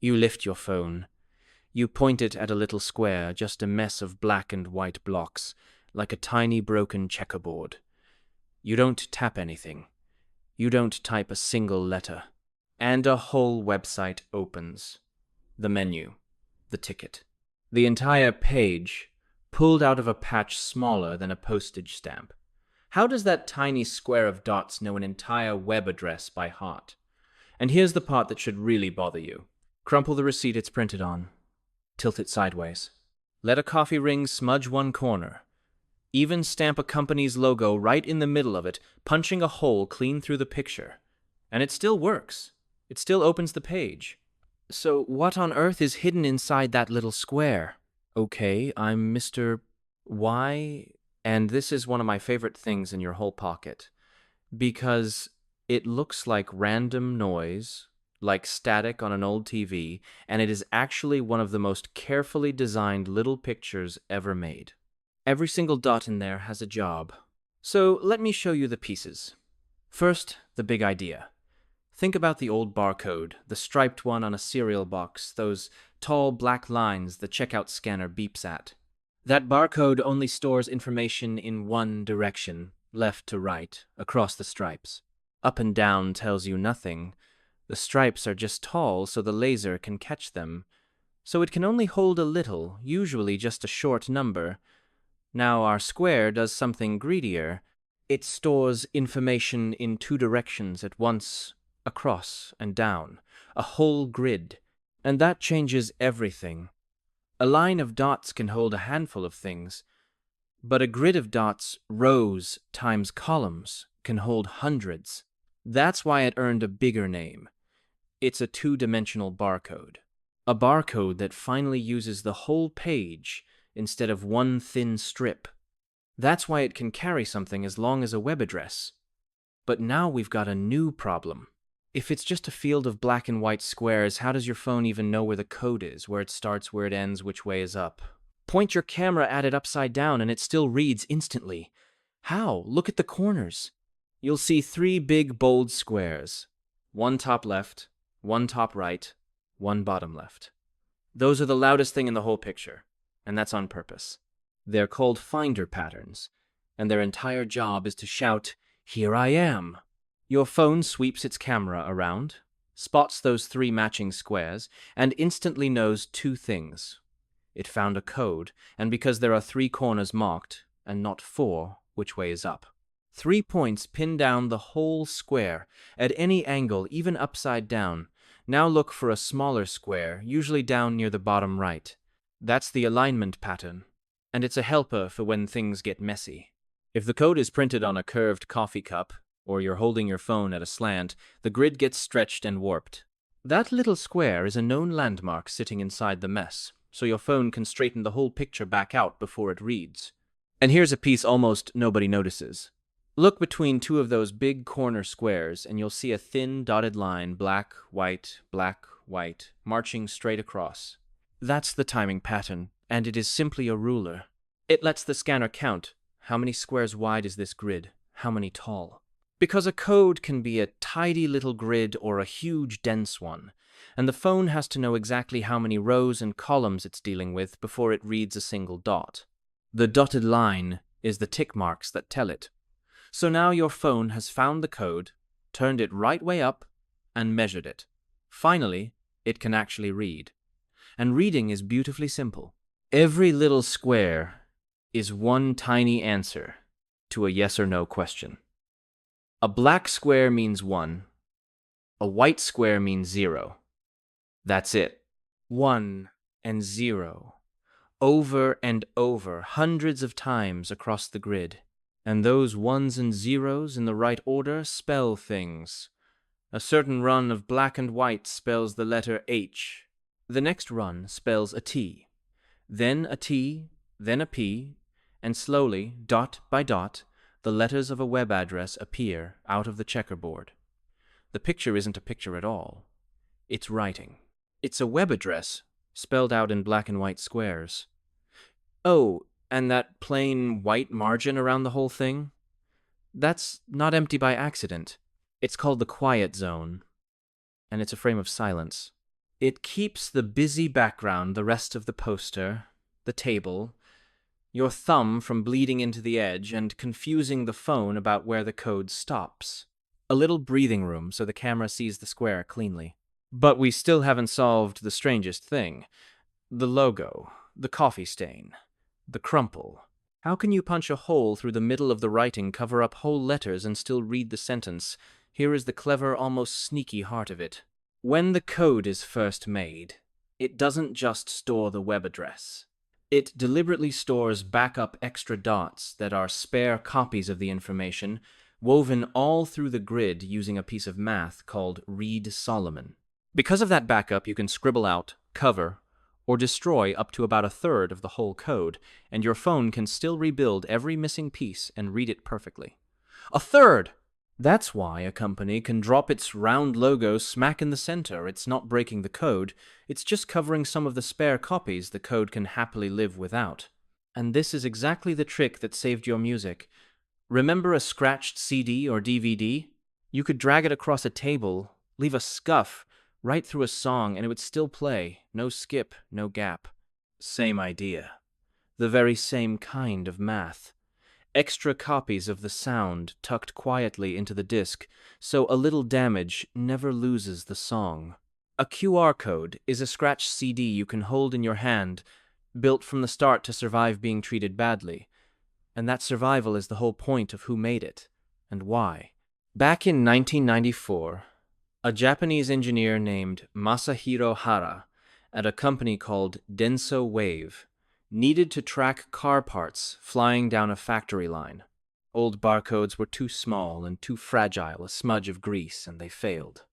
You lift your phone. You point it at a little square, just a mess of black and white blocks, like a tiny broken checkerboard. You don't tap anything. You don't type a single letter. And a whole website opens. The menu. The ticket. The entire page, pulled out of a patch smaller than a postage stamp. How does that tiny square of dots know an entire web address by heart? And here's the part that should really bother you. Crumple the receipt it's printed on. Tilt it sideways. Let a coffee ring smudge one corner. Even stamp a company's logo right in the middle of it, punching a hole clean through the picture. And it still works. It still opens the page. So what on earth is hidden inside that little square? Okay, I'm Mr. Y, and this is one of my favorite things in your whole pocket. Because it looks like random noise, like static on an old TV, and it is actually one of the most carefully designed little pictures ever made. Every single dot in there has a job. So let me show you the pieces. First, the big idea. Think about the old barcode, the striped one on a cereal box, those tall black lines the checkout scanner beeps at. That barcode only stores information in one direction, left to right, across the stripes. Up and down tells you nothing. The stripes are just tall so the laser can catch them. So it can only hold a little, usually just a short number. Now our square does something greedier. It stores information in two directions at once, across and down, a whole grid. And that changes everything. A line of dots can hold a handful of things, but a grid of dots, rows times columns, can hold hundreds. That's why it earned a bigger name. It's a two-dimensional barcode. A barcode that finally uses the whole page instead of one thin strip. That's why it can carry something as long as a web address. But now we've got a new problem. If it's just a field of black and white squares, how does your phone even know where the code is, where it starts, where it ends, which way is up? Point your camera at it upside down and it still reads instantly. How? Look at the corners. You'll see three big bold squares. One top left, one top right, one bottom left. Those are the loudest thing in the whole picture, and that's on purpose. They're called finder patterns, and their entire job is to shout, "Here I am." Your phone sweeps its camera around, spots those three matching squares, and instantly knows two things. It found a code, and because there are three corners marked, and not four, which way is up. 3 points pin down the whole square, at any angle, even upside down. Now look for a smaller square, usually down near the bottom right. That's the alignment pattern, and it's a helper for when things get messy. If the code is printed on a curved coffee cup, or you're holding your phone at a slant, the grid gets stretched and warped. That little square is a known landmark sitting inside the mess, so your phone can straighten the whole picture back out before it reads. And here's a piece almost nobody notices. Look between two of those big corner squares, and you'll see a thin dotted line, black, white, marching straight across. That's the timing pattern, and it is simply a ruler. It lets the scanner count. How many squares wide is this grid? How many tall? Because a code can be a tidy little grid or a huge dense one, and the phone has to know exactly how many rows and columns it's dealing with before it reads a single dot. The dotted line is the tick marks that tell it. So now your phone has found the code, turned it right way up, and measured it. Finally, it can actually read. And reading is beautifully simple. Every little square is one tiny answer to a yes or no question. A black square means 1. A white square means 0. That's it. 1 and 0. Over and over, hundreds of times across the grid. And those 1s and 0s in the right order spell things. A certain run of black and white spells the letter H. The next run spells a T. Then a T, then a P, and slowly, dot by dot, the letters of a web address appear out of the checkerboard. The picture isn't a picture at all. It's writing. It's a web address, spelled out in black and white squares. Oh, and that plain white margin around the whole thing? That's not empty by accident. It's called the quiet zone, and it's a frame of silence. It keeps the busy background, the rest of the poster, the table, your thumb from bleeding into the edge and confusing the phone about where the code stops. A little breathing room so the camera sees the square cleanly. But we still haven't solved the strangest thing. The logo, the coffee stain, the crumple. How can you punch a hole through the middle of the writing, cover up whole letters, and still read the sentence? Here is the clever, almost sneaky heart of it. When the code is first made, it doesn't just store the web address. It deliberately stores backup extra dots that are spare copies of the information, woven all through the grid using a piece of math called Reed-Solomon. Because of that backup, you can scribble out, cover, or destroy up to about a third of the whole code, and your phone can still rebuild every missing piece and read it perfectly. A third! That's why a company can drop its round logo smack in the center. It's not breaking the code, it's just covering some of the spare copies the code can happily live without. And this is exactly the trick that saved your music. Remember a scratched CD or DVD? You could drag it across a table, leave a scuff right through a song, and it would still play. No skip, no gap. Same idea. The very same kind of math. Extra copies of the sound tucked quietly into the disc, so a little damage never loses the song. A QR code is a scratched CD you can hold in your hand, built from the start to survive being treated badly. And that survival is the whole point of who made it, and why. Back in 1994, a Japanese engineer named Masahiro Hara at a company called Denso Wave needed to track car parts flying down a factory line. Old barcodes were too small and too fragile, a smudge of grease, and they failed.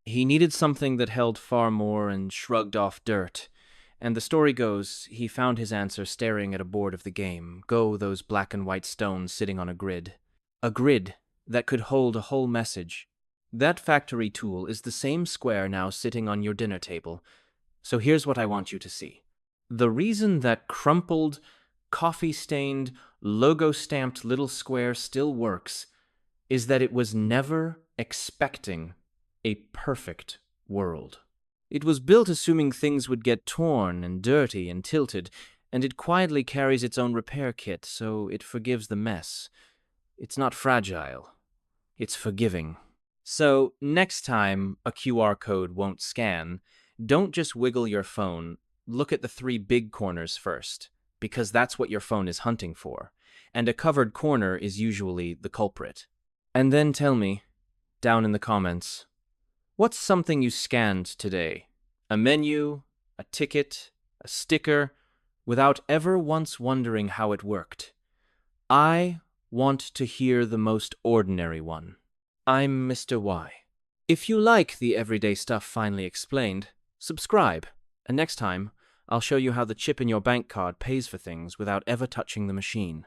He needed something that held far more and shrugged off dirt. And the story goes, he found his answer staring at a board of the game. Go, those black and white stones sitting on a grid. A grid that could hold a whole message. That factory tool is the same square now sitting on your dinner table. So here's what I want you to see. The reason that crumpled, coffee-stained, logo-stamped little square still works is that it was never expecting a perfect world. It was built assuming things would get torn and dirty and tilted, and it quietly carries its own repair kit, so it forgives the mess. It's not fragile. It's forgiving. So, next time a QR code won't scan, don't just wiggle your phone. Look at the 3 big corners first, because that's what your phone is hunting for, and a covered corner is usually the culprit. And then tell me, down in the comments, what's something you scanned today? A menu, a ticket, a sticker, without ever once wondering how it worked. I want to hear the most ordinary one. I'm Mr. Y. If you like the everyday stuff finally explained, subscribe, and next time, I'll show you how the chip in your bank card pays for things without ever touching the machine.